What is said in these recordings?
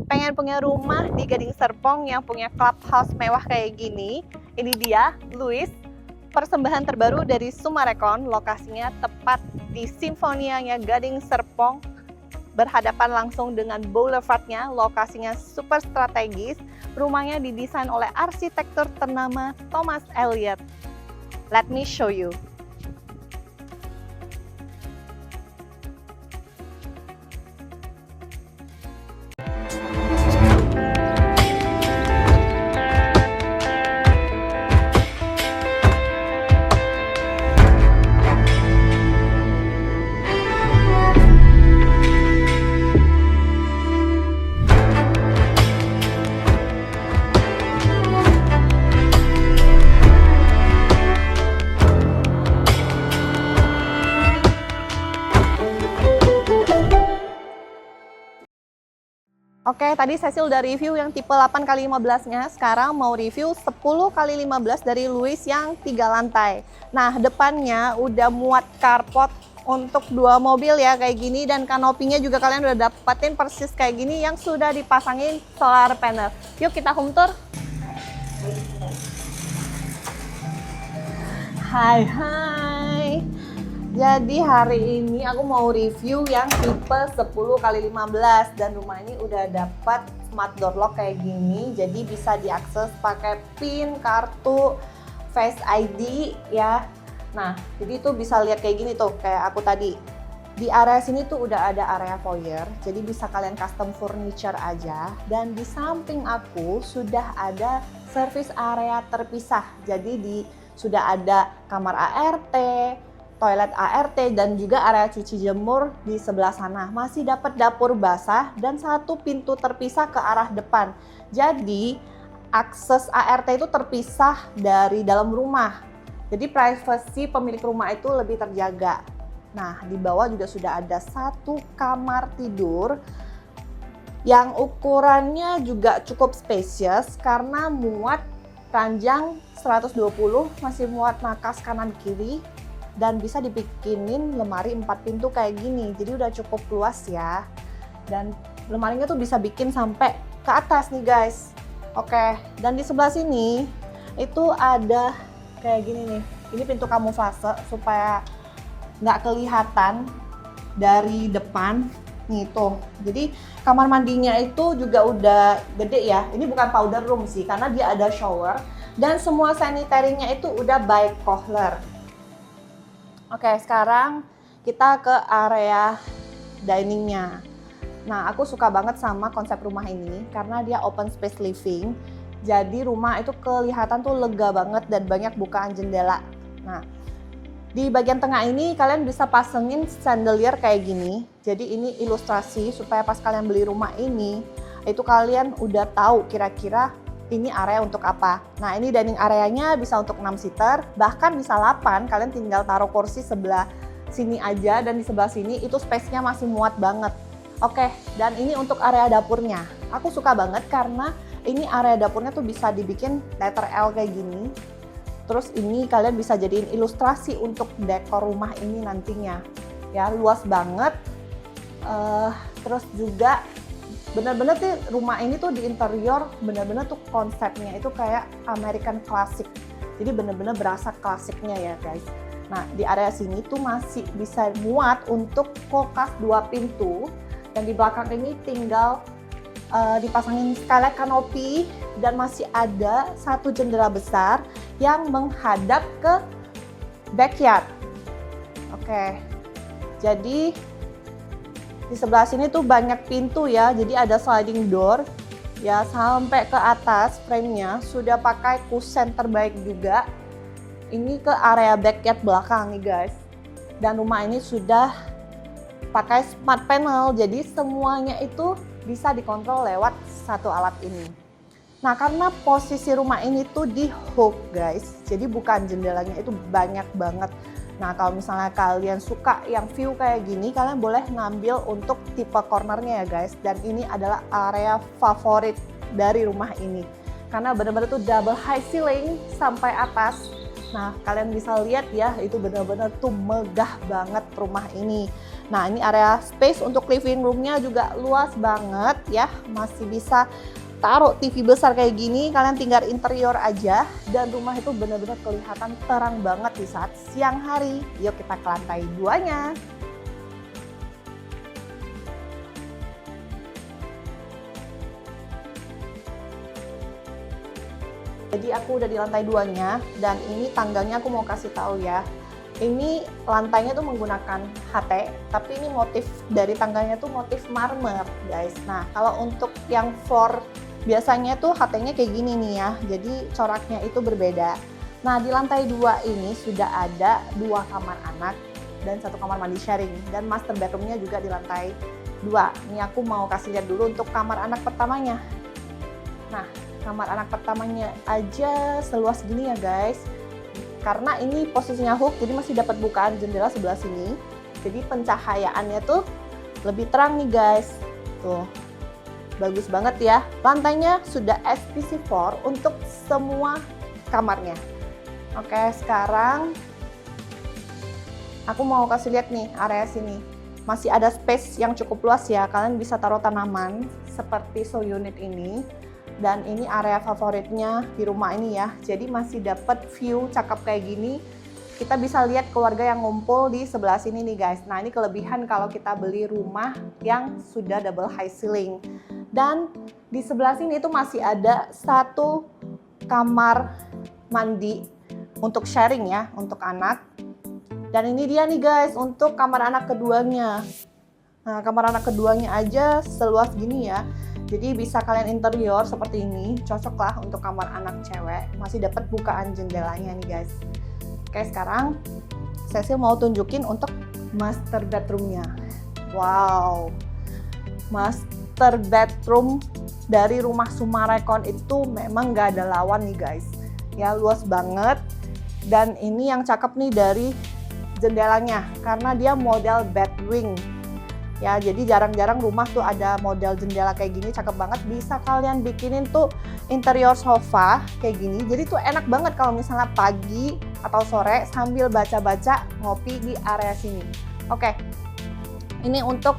Pengen punya rumah di Gading Serpong yang punya clubhouse mewah kayak gini? Ini dia, Louis, persembahan terbaru dari Summarecon. Lokasinya tepat di Simfonianya Gading Serpong, berhadapan langsung dengan boulevardnya. Lokasinya super strategis. Rumahnya didesain oleh arsitektur ternama Thomas Elliot. Let me show you. Oke, tadi Cecil udah review yang tipe 8x15-nya, sekarang mau review 10x15 dari Louis yang 3 lantai. Nah, depannya udah muat carport untuk 2 mobil ya kayak gini, dan kanopinya juga kalian udah dapetin persis kayak gini yang sudah dipasangin solar panel. Yuk kita home tour. Hai. Jadi hari ini aku mau review yang tipe 10x15 dan rumah ini udah dapat smart door lock kayak gini, jadi bisa diakses pakai PIN, kartu, Face ID ya. Nah, jadi tuh bisa lihat kayak gini tuh, kayak aku tadi. Di area sini tuh udah ada area foyer, jadi bisa kalian custom furniture aja. Dan di samping aku sudah ada service area terpisah, jadi sudah ada kamar ART, toilet ART, dan juga area cuci jemur di sebelah sana. Masih dapat dapur basah dan satu pintu terpisah ke arah depan. Jadi akses ART itu terpisah dari dalam rumah. Jadi privasi pemilik rumah itu lebih terjaga. Nah, di bawah juga sudah ada satu kamar tidur yang ukurannya juga cukup spacious karena muat ranjang 120, masih muat nakas kanan kiri. Dan bisa dibikinin lemari 4 pintu kayak gini, jadi udah cukup luas ya. Dan lemarinya tuh bisa bikin sampai ke atas nih guys. Oke, dan di sebelah sini itu ada kayak gini nih, ini pintu kamuflase supaya nggak kelihatan dari depan nih tuh. Jadi kamar mandinya itu juga udah gede ya, ini bukan powder room sih karena dia ada shower, dan semua sanitary-nya itu udah by Kohler. Oke, sekarang kita ke area diningnya. Nah, aku suka banget sama konsep rumah ini karena dia open space living. Jadi rumah itu kelihatan tuh lega banget dan banyak bukaan jendela. Nah, di bagian tengah ini kalian bisa pasengin chandelier kayak gini. Jadi ini ilustrasi supaya pas kalian beli rumah ini, itu kalian udah tahu kira-kira ini area untuk apa. Nah, ini dining areanya bisa untuk 6 seater, bahkan bisa 8, kalian tinggal taruh kursi sebelah sini aja, dan di sebelah sini itu space-nya masih muat banget. Oke, dan ini untuk area dapurnya. Aku suka banget karena ini area dapurnya tuh bisa dibikin letter L kayak gini. Terus ini kalian bisa jadiin ilustrasi untuk dekor rumah ini nantinya. Ya, luas banget. Terus juga bener-bener tuh rumah ini tuh di interior bener-bener tuh konsepnya itu kayak American classic, jadi bener-bener berasa klasiknya ya guys. Nah, di area sini tuh masih bisa muat untuk kulkas 2 pintu, dan di belakang ini tinggal dipasangin skylight canopy, dan masih ada satu jendela besar yang menghadap ke backyard. Oke, jadi di sebelah sini tuh banyak pintu ya, jadi ada sliding door ya sampai ke atas. Frame-nya sudah pakai kusen terbaik juga. Ini ke area backyard belakang nih guys. Dan rumah ini sudah pakai smart panel, jadi semuanya itu bisa dikontrol lewat satu alat ini. Nah, karena posisi rumah ini tuh di hook guys, jadi bukan jendelanya itu banyak banget. Nah, kalau misalnya kalian suka yang view kayak gini, kalian boleh ngambil untuk tipe cornernya ya guys. Dan ini adalah area favorit dari rumah ini. Karena benar-benar tuh double high ceiling sampai atas. Nah, kalian bisa lihat ya, itu benar-benar tuh megah banget rumah ini. Nah, ini area space untuk living roomnya juga luas banget ya. Masih bisa taruh TV besar kayak gini, kalian tinggal interior aja. Dan rumah itu benar-benar kelihatan terang banget di saat siang hari. Yuk kita ke lantai 2-nya. Jadi aku udah di lantai 2-nya, dan ini tangganya aku mau kasih tahu ya. Ini lantainya tuh menggunakan HT, tapi ini motif dari tangganya tuh motif marmer, guys. Nah, kalau untuk yang floor biasanya tuh HT-nya kayak gini nih ya, jadi coraknya itu berbeda. Nah, di lantai 2 ini sudah ada 2 kamar anak dan 1 kamar mandi sharing, dan master bedroomnya juga di lantai 2. Ini aku mau kasih lihat dulu untuk kamar anak pertamanya. Nah, kamar anak pertamanya aja seluas gini ya guys. Karena ini posisinya hook, jadi masih dapat bukaan jendela sebelah sini. Jadi pencahayaannya tuh lebih terang nih guys. Tuh, bagus banget ya. Lantainya sudah SPC4 untuk semua kamarnya. Oke, sekarang aku mau kasih lihat nih area sini. Masih ada space yang cukup luas ya. Kalian bisa taruh tanaman seperti show unit ini. Dan ini area favoritnya di rumah ini ya. Jadi masih dapat view cakep kayak gini. Kita bisa lihat keluarga yang ngumpul di sebelah sini nih guys. Nah, ini kelebihan kalau kita beli rumah yang sudah double high ceiling. Dan di sebelah sini itu masih ada 1 kamar mandi untuk sharing ya, untuk anak. Dan ini dia nih guys untuk kamar anak keduanya. Nah, kamar anak keduanya aja seluas gini ya. Jadi bisa kalian interior seperti ini, cocok lah untuk kamar anak cewek. Masih dapat bukaan jendelanya nih guys. Oke, sekarang Cecil mau tunjukin untuk master bedroomnya. Wow, master bedroom dari rumah Summarecon itu memang gak ada lawan nih guys. Ya, luas banget. Dan ini yang cakep nih dari jendelanya, karena dia model bedwing. Ya, jadi jarang-jarang rumah tuh ada model jendela kayak gini, cakep banget. Bisa kalian bikinin tuh interior sofa kayak gini. Jadi tuh enak banget kalau misalnya pagi atau sore sambil baca-baca ngopi di area sini. Oke, ini untuk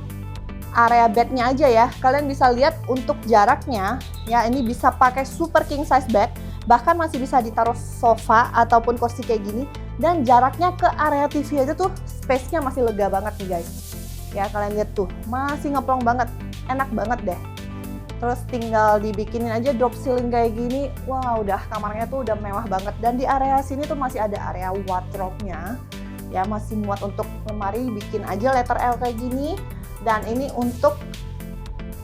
area bednya aja ya. Kalian bisa lihat untuk jaraknya, ya ini bisa pakai super king size bed. Bahkan masih bisa ditaruh sofa ataupun kursi kayak gini. Dan jaraknya ke area TV aja tuh space-nya masih lega banget nih guys. Ya, kalian lihat tuh, masih ngeplong banget, enak banget deh. Terus tinggal dibikinin aja drop ceiling kayak gini, wah udah kamarnya tuh udah mewah banget. Dan di area sini tuh masih ada area wardrobe-nya, ya masih muat untuk lemari, bikin aja letter L kayak gini. Dan ini untuk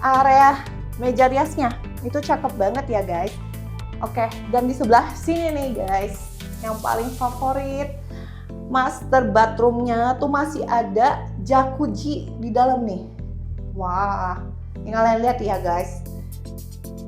area meja riasnya, itu cakep banget ya guys. Oke, dan di sebelah sini nih guys, yang paling favorit, master bathroomnya tuh masih ada jacuzzi di dalam nih. Wah, ini kalian lihat ya guys.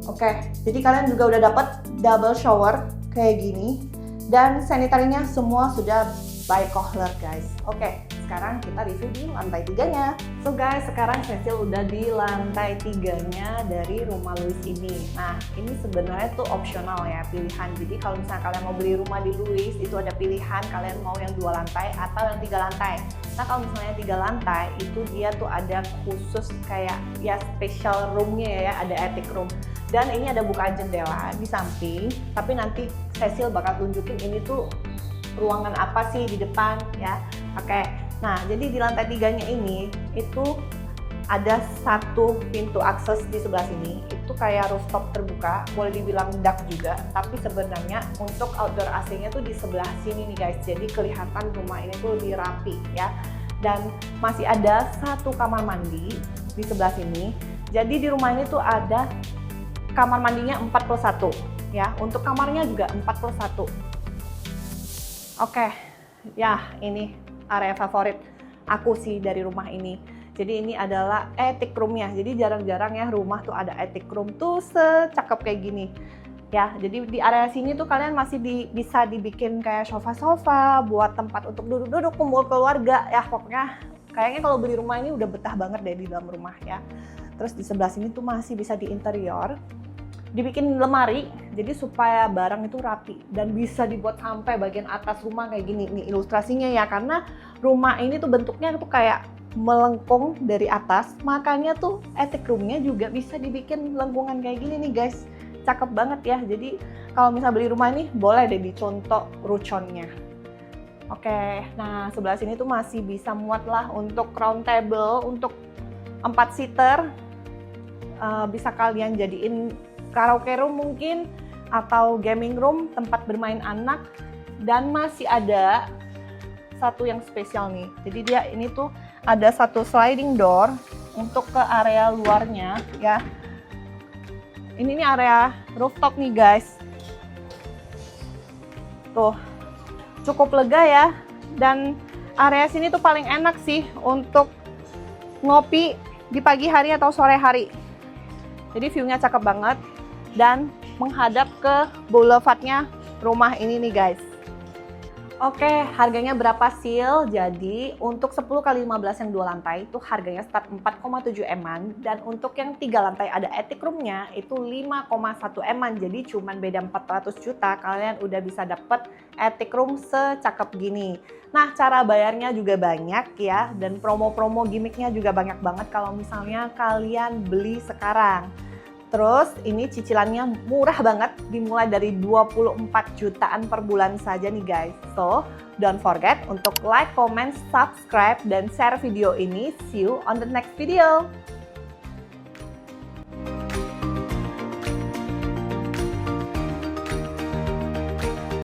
Oke, jadi kalian juga udah dapat double shower kayak gini. Dan sanitarinya semua sudah by Kohler guys. Oke, sekarang kita review di lantai 3-nya. So guys, sekarang Cecil udah di lantai 3-nya dari rumah Louis ini. Nah, ini sebenarnya tuh opsional ya, pilihan. Jadi kalau misalnya kalian mau beli rumah di Louis, itu ada pilihan kalian mau yang 2 lantai atau yang 3 lantai. Nah, kalau misalnya 3 lantai, itu dia tuh ada khusus kayak ya special room-nya ya, ada attic room. Dan ini ada bukaan jendela di samping, tapi nanti Cecil bakal tunjukin ini tuh ruangan apa sih di depan ya. Oke, nah jadi di lantai 3-nya ini itu ada 1 pintu akses di sebelah sini. Itu kayak rooftop terbuka, boleh dibilang dak juga, tapi sebenarnya untuk outdoor AC-nya tuh di sebelah sini nih guys. Jadi kelihatan rumah ini tuh lebih rapi ya. Dan masih ada 1 kamar mandi di sebelah sini. Jadi di rumah ini tuh ada kamar mandinya 41 ya. Untuk kamarnya juga 41. Oke, ya ini area favorit aku sih dari rumah ini. Jadi ini adalah attic room-nya. Jadi jarang-jarang ya rumah tuh ada attic room tuh secakep kayak gini. Ya, jadi di area sini tuh kalian masih bisa dibikin kayak sofa-sofa buat tempat untuk duduk-duduk kumpul keluarga ya. Pokoknya kayaknya kalau beli rumah ini udah betah banget deh di dalam rumah ya. Terus di sebelah sini tuh masih bisa di interior. Dibikin lemari, jadi supaya barang itu rapi dan bisa dibuat sampai bagian atas rumah kayak gini. Nih ilustrasinya ya, karena rumah ini tuh bentuknya tuh kayak melengkung dari atas, makanya tuh attic roomnya juga bisa dibikin lengkungan kayak gini nih guys. Cakep banget ya. Jadi kalau misal beli rumah ini boleh deh dicontoh ruconnya. Oke, nah sebelah sini tuh masih bisa muat lah untuk round table untuk 4 seater. Bisa kalian jadiin karaoke room mungkin, atau gaming room, tempat bermain anak. Dan masih ada satu yang spesial nih. Jadi dia ini tuh ada satu sliding door untuk ke area luarnya ya. Ini nih area rooftop nih guys. Tuh, cukup lega ya. Dan area sini tuh paling enak sih untuk ngopi di pagi hari atau sore hari. Jadi view-nya cakep banget dan menghadap ke boulevardnya rumah ini nih guys. Oke, harganya berapa Sil? Jadi untuk 10 kali 15 yang 2 lantai itu harganya start 4,7 M-an, dan untuk yang 3 lantai ada attic roomnya itu 5,1 M-an. Jadi cuman beda 400 juta kalian udah bisa dapet attic room secakep gini. Nah, cara bayarnya juga banyak ya, dan promo-promo gimmicknya juga banyak banget kalau misalnya kalian beli sekarang. Terus ini cicilannya murah banget, dimulai dari 24 jutaan per bulan saja nih guys. So, don't forget untuk like, comment, subscribe, dan share video ini. See you on the next video.